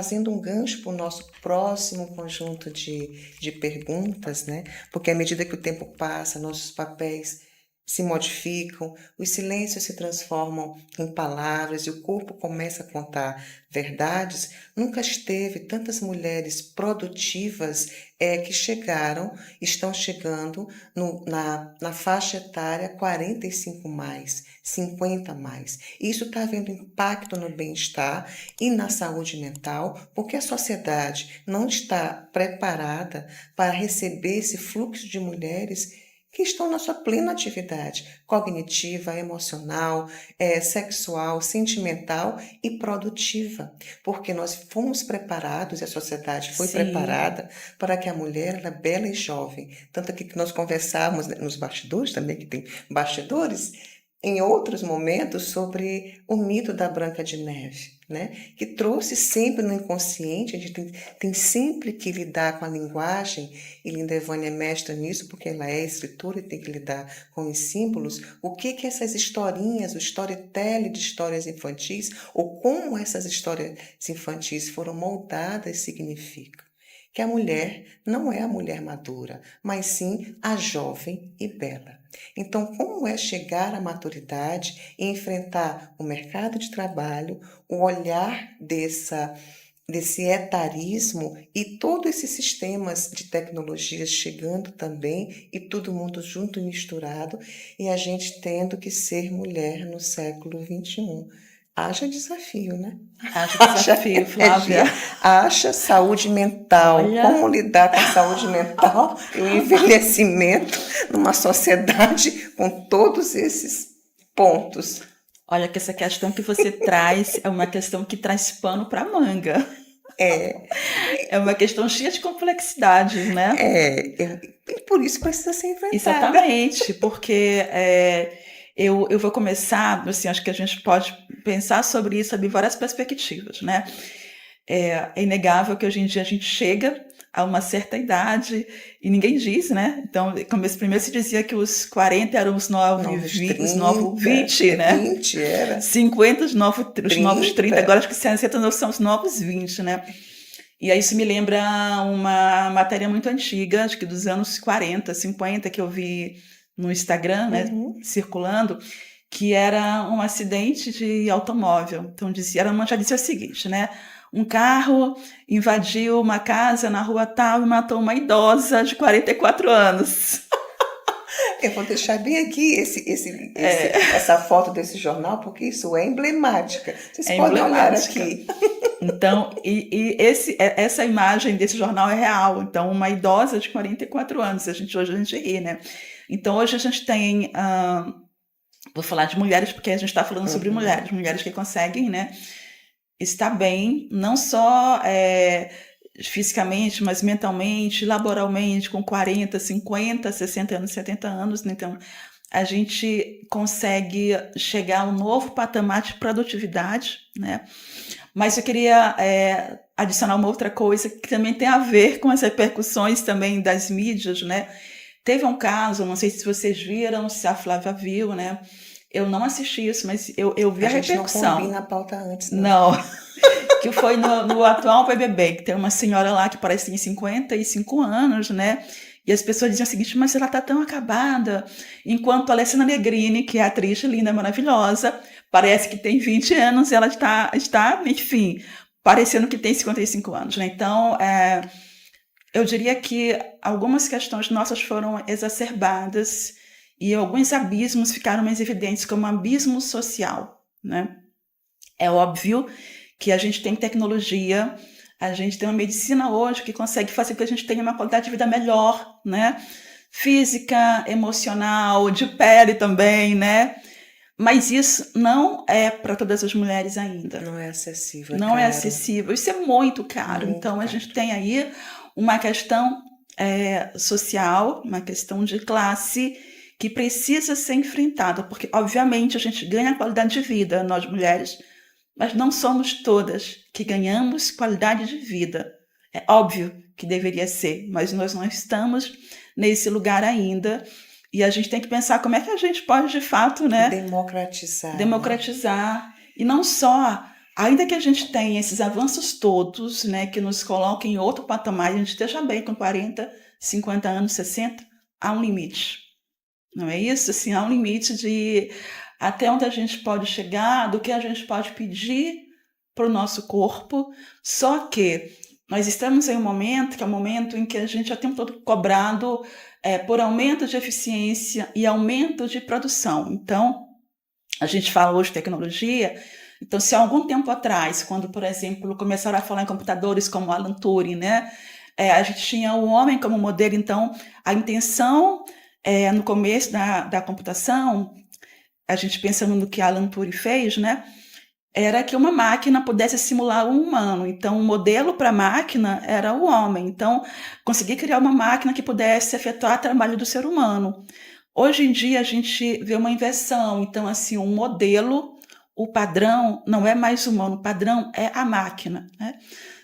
Fazendo um gancho para o nosso próximo conjunto de perguntas, né? Porque à medida que o tempo passa, nossos papéis se modificam, os silêncios se transformam em palavras e o corpo começa a contar verdades. Nunca esteve tantas mulheres produtivas que estão chegando na faixa etária 45 mais, 50 mais. Isso está havendo impacto no bem-estar e na saúde mental, porque a sociedade não está preparada para receber esse fluxo de mulheres que estão na sua plena atividade cognitiva, emocional, sexual, sentimental e produtiva, porque nós fomos preparados, e a sociedade foi Sim. preparada para que a mulher era bela e jovem, tanto que nós conversávamos, né, nos bastidores também, que tem bastidores, em outros momentos sobre o mito da Branca de Neve, né? Que trouxe sempre no inconsciente, a gente tem sempre que lidar com a linguagem, e Linda Evânia é mestra nisso, porque ela é escritora e tem que lidar com os símbolos, o que que essas historinhas, o storytelling de histórias infantis, ou como essas histórias infantis foram moldadas significa. Que a mulher não é a mulher madura, mas sim a jovem e bela. Então, como é chegar à maturidade e enfrentar o mercado de trabalho, o olhar desse etarismo e todos esses sistemas de tecnologias chegando também e todo mundo junto e misturado e a gente tendo que ser mulher no século XXI. Haja desafio, né? Haja Haja desafio, Flávia. energia, haja saúde mental. Olha, Como lidar com a saúde mental e o envelhecimento numa sociedade com todos esses pontos. olha que essa questão que você traz é uma questão que traz pano para manga. É, É uma questão cheia de complexidades, né? e por isso precisa ser enfrentada. Exatamente, porque eu vou começar, assim, acho que a gente pode pensar sobre isso sob várias perspectivas, né? É inegável que hoje em dia a gente chega a uma certa idade e ninguém diz, né? Então, como primeiro se dizia que os 40 eram Novos os novos 30, 20, né? 20 era 50 os novos 30, 30. agora acho que 60 são os novos 20, né? E aí isso me lembra uma matéria muito antiga, acho que dos anos 40, 50, que eu vi no Instagram, né, Uhum. circulando, que era um acidente de automóvel. Então dizia, já dizia o seguinte, né? Um carro invadiu uma casa na rua tal e matou uma idosa de 44 anos. Eu vou deixar bem aqui essa foto desse jornal, porque isso é emblemática. Vocês É podem olhar emblemática. aqui. Então, essa imagem desse jornal é real. Então, uma idosa de 44 anos, hoje a gente ri, né? Então, hoje a gente tem, vou falar de mulheres, porque a gente está falando sobre Uhum. mulheres que conseguem, né, estar bem, não só fisicamente, mas mentalmente, laboralmente, com 40, 50, 60 anos, 70 anos. Né? Então, a gente consegue chegar a um novo patamar de produtividade, né? Mas eu queria adicionar uma outra coisa que também tem a ver com as repercussões também das mídias, né? Teve um caso, não sei se vocês viram, se a Flávia viu, né? Eu não assisti isso, mas eu vi A a gente não combina repercussão. a pauta antes, não. Não, que foi no atual BBB, que tem uma senhora lá que parece que tem 55 anos, né? E as pessoas diziam o seguinte, mas ela tá tão acabada. Enquanto a Alessandra Negrini, que é atriz linda, maravilhosa, parece que tem 20 anos, ela está, enfim, parecendo que tem 55 anos, né? Então, eu diria que algumas questões nossas foram exacerbadas e alguns abismos ficaram mais evidentes, como abismo social, né? É óbvio que a gente tem tecnologia, a gente tem uma medicina hoje que consegue fazer com que a gente tenha uma qualidade de vida melhor, né? Física, emocional, de pele também, né? Mas isso não é para todas as mulheres ainda. Não é acessível, é Não é caro. acessível. Isso é muito caro. Muito Então a caro. gente tem aí uma questão social, uma questão de classe que precisa ser enfrentada, porque obviamente a gente ganha qualidade de vida, nós mulheres, mas não somos todas que ganhamos qualidade de vida. É óbvio que deveria ser, mas nós não estamos nesse lugar ainda. E a gente tem que pensar como é que a gente pode, de fato, né, Democratizar, né? democratizar. E não só Ainda que a gente tenha esses avanços todos, né, que nos coloquem em outro patamar, a gente esteja bem com 40, 50 anos, 60, há um limite. Não é isso? Assim, há um limite de até onde a gente pode chegar, do que a gente pode pedir para o nosso corpo. Só que nós estamos em um momento que é um momento em que a gente já tem todo cobrado por aumento de eficiência e aumento de produção. Então, a gente fala hoje de tecnologia. Então, se há algum tempo atrás, quando, por exemplo, começaram a falar em computadores como Alan Turing, né, a gente tinha o homem como modelo. Então, a intenção no começo da computação, a gente pensando no que Alan Turing fez, né, era que uma máquina pudesse simular um humano. Então, o modelo para a máquina era o homem. Então, conseguir criar uma máquina que pudesse efetuar o trabalho do ser humano. Hoje em dia, a gente vê uma inversão. Então, assim, um modelo, o padrão não é mais humano, o padrão é a máquina, né?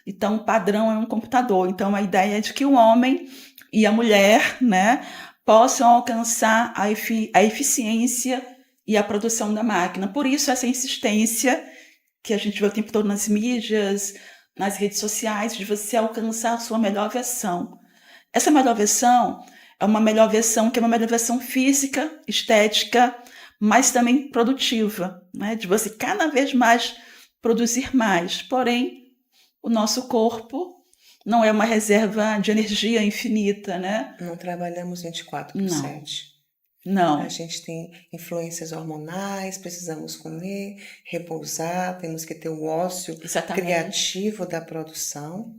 Então, o padrão é um computador. Então, a ideia é de que o homem e a mulher, né, possam alcançar a eficiência e a produção da máquina. Por isso, essa insistência que a gente vê o tempo todo nas mídias, nas redes sociais, de você alcançar a sua melhor versão. Essa melhor versão é uma melhor versão que é uma melhor versão física, estética, mas também produtiva, né? De você cada vez mais produzir mais. Porém, o nosso corpo não é uma reserva de energia infinita, né? Não trabalhamos 24 por Não, 7. A não, gente tem influências hormonais, precisamos comer, repousar, temos que ter o ócio exatamente. criativo da produção.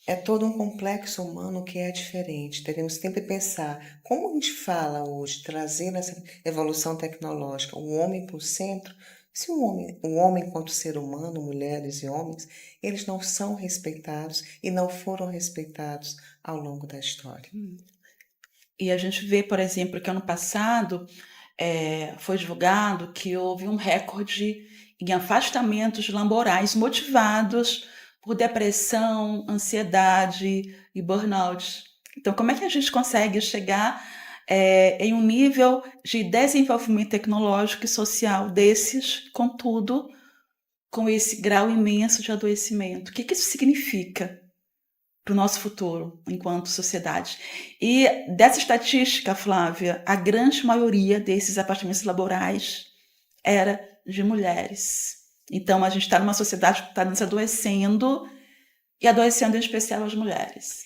É todo um complexo humano que é diferente. Devemos sempre pensar como a gente fala hoje, trazer essa evolução tecnológica, o homem para o centro. Se o homem enquanto ser humano, mulheres e homens, eles não são respeitados e não foram respeitados ao longo da história. E a gente vê, por exemplo, que ano passado foi divulgado que houve um recorde em afastamentos laborais motivados por depressão, ansiedade e burnout. Então, como é que a gente consegue chegar em um nível de desenvolvimento tecnológico e social desses, contudo, com esse grau imenso de adoecimento? O que isso significa para o nosso futuro enquanto sociedade? E dessa estatística, Flávia, a grande maioria desses afastamentos laborais era de mulheres. Então, a gente está numa sociedade que está nos adoecendo, e adoecendo em especial as mulheres.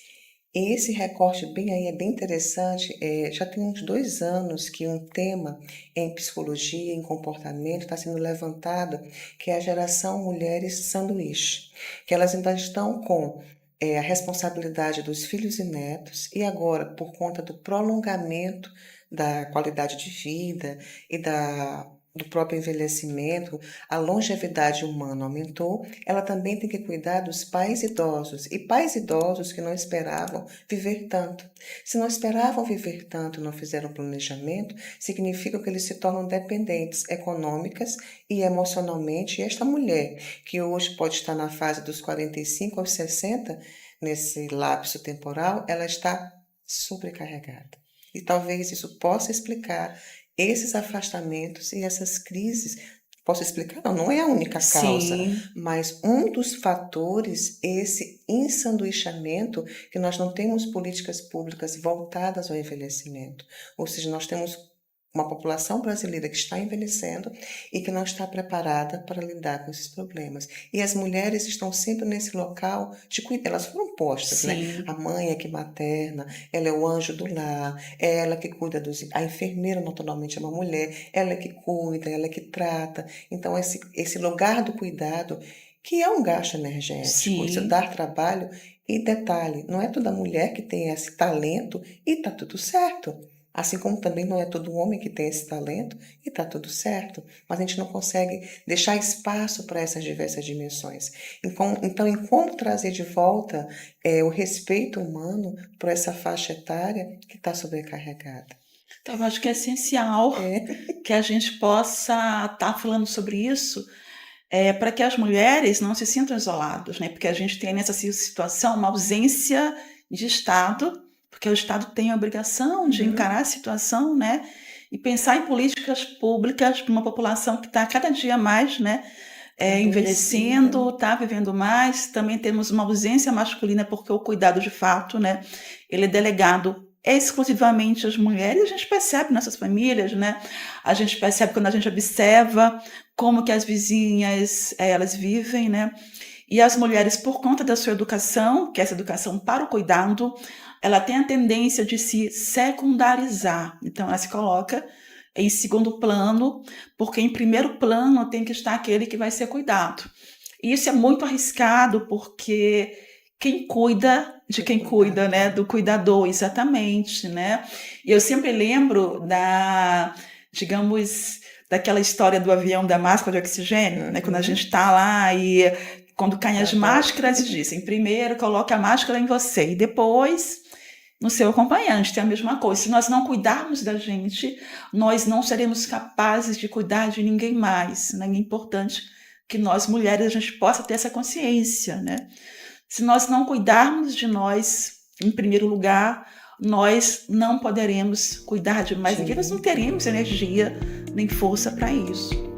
Esse recorte bem aí é bem interessante. Já tem uns 2 anos que um tema em psicologia, em comportamento, está sendo levantado, que é a geração mulheres sanduíche, que elas ainda estão com a responsabilidade dos filhos e netos, e agora, por conta do prolongamento da qualidade de vida e do próprio envelhecimento, a longevidade humana aumentou, ela também tem que cuidar dos pais idosos, e pais idosos que não esperavam viver tanto. Se não esperavam viver tanto e não fizeram planejamento, significa que eles se tornam dependentes econômicas e emocionalmente. E esta mulher, que hoje pode estar na fase dos 45 aos 60, nesse lapso temporal, ela está sobrecarregada. E talvez isso possa explicar esses afastamentos e essas crises. Posso explicar? Não, não é a única causa, Sim, mas um dos fatores, esse ensanduichamento, que nós não temos políticas públicas voltadas ao envelhecimento. Ou seja, nós temos uma população brasileira que está envelhecendo e que não está preparada para lidar com esses problemas. E as mulheres estão sempre nesse local de cuidar, elas foram postas, né? sim, A mãe é que materna, ela é o anjo do lar, é ela que cuida dos... A enfermeira naturalmente é uma mulher, ela é que cuida, ela é que trata. Então, esse lugar do cuidado, que é um gasto energético, isso sim. dá trabalho. E detalhe, não é toda mulher que tem esse talento e tá tudo certo. Assim como também não é todo homem que tem esse talento e está tudo certo, mas a gente não consegue deixar espaço para essas diversas dimensões. Então, em como trazer de volta o respeito humano para essa faixa etária que está sobrecarregada? Então, eu acho que é essencial que a gente possa estar falando sobre isso, para que as mulheres não se sintam isoladas, né? Porque a gente tem nessa situação uma ausência de Estado, porque o Estado tem a obrigação de encarar a situação, né? E pensar em políticas públicas para uma população que está cada dia mais, né, Adoecida, envelhecendo, está vivendo mais. Também temos uma ausência masculina, porque o cuidado de fato, né, ele é delegado exclusivamente às mulheres. A gente percebe nessas famílias, né? A gente percebe quando a gente observa como que as vizinhas, elas vivem, né? E as mulheres, por conta da sua educação, que é essa educação para o cuidado, ela tem a tendência de se secundarizar. Então, ela se coloca em segundo plano, porque em primeiro plano tem que estar aquele que vai ser cuidado. E isso é muito arriscado, porque quem cuida de é quem cuida, né? cuidador. Do cuidador, exatamente, né? E eu sempre lembro digamos, daquela história do avião da máscara de oxigênio, né? Quando a gente Uhum. está lá e quando caem as Adoro. máscaras, dizem, primeiro coloque a máscara em você e depois no seu acompanhante, tem a mesma coisa. Se nós não cuidarmos da gente, nós não seremos capazes de cuidar de ninguém mais, né? É importante que nós, mulheres, a gente possa ter essa consciência, né? Se nós não cuidarmos de nós, em primeiro lugar, nós não poderemos cuidar de mais ninguém, nós não Sim. teremos energia nem força para isso.